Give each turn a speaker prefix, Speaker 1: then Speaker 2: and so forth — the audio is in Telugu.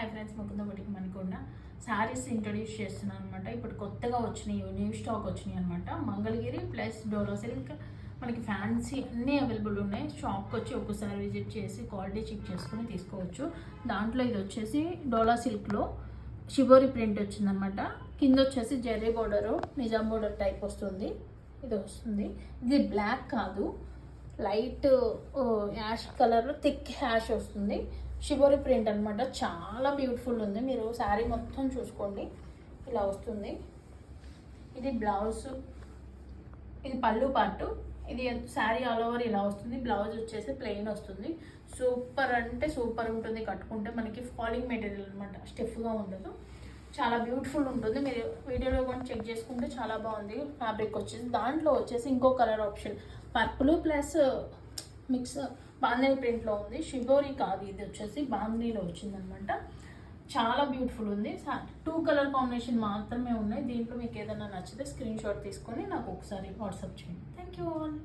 Speaker 1: Hi friends, Mukunda boutique Manikonda saris introduce చేస్తున్నాను అనమాట. ఇప్పుడు కొత్తగా వచ్చినాయి, న్యూ స్టాక్ వచ్చినాయి అనమాట. మంగళగిరి ప్లస్ డోలా సిల్క్ మనకి ఫ్యాన్సీ అన్నీ అవైలబుల్ ఉన్నాయి. షాప్కి వచ్చి ఒకసారి విజిట్ చేసి క్వాలిటీ చెక్ చేసుకుని తీసుకోవచ్చు. దాంట్లో ఇది వచ్చేసి డోలా సిల్క్లో షిబోరి ప్రింట్ వచ్చిందనమాట. కింద వచ్చేసి జెర్రీ బోర్డరు, నిజాం బోర్డర్ టైప్ వస్తుంది. ఇది వస్తుంది. ఇది బ్లాక్ కాదు, light ash colour, thick ash వస్తుంది. షిబోరి ప్రింట్ అనమాట. చాలా బ్యూటిఫుల్ ఉంది. మీరు శారీ మొత్తం చూసుకోండి, ఇలా వస్తుంది. ఇది బ్లౌజ్, ఇది పళ్ళు పార్టు. ఇది శారీ ఆల్ ఓవర్ ఇలా వస్తుంది. బ్లౌజ్ వచ్చేసి ప్లెయిన్ వస్తుంది. సూపర్ అంటే సూపర్ ఉంటుంది. కట్టుకుంటే మనకి ఫాలింగ్ మెటీరియల్ అనమాట, స్టిఫ్గా ఉండదు. చాలా బ్యూటిఫుల్ ఉంటుంది. మీరు వీడియోలో కూడా చెక్ చేసుకుంటే చాలా బాగుంది. ఫ్యాబ్రిక్ వచ్చేసి దాంట్లో వచ్చేసి ఇంకో colour option purple plus mix bandhani ప్రింట్లో ఉంది. షిబోరి కాదు, ఇది వచ్చేసి బాందినీలో వచ్చిందనమాట. చాలా బ్యూటిఫుల్ ఉంది. 2 కలర్ కాంబినేషన్ మాత్రమే ఉన్నాయి. దీంట్లో మీకు ఏదైనా నచ్చితే స్క్రీన్ షాట్ తీసుకొని నాకు ఒకసారి వాట్సాప్ చేయండి. Thank you all.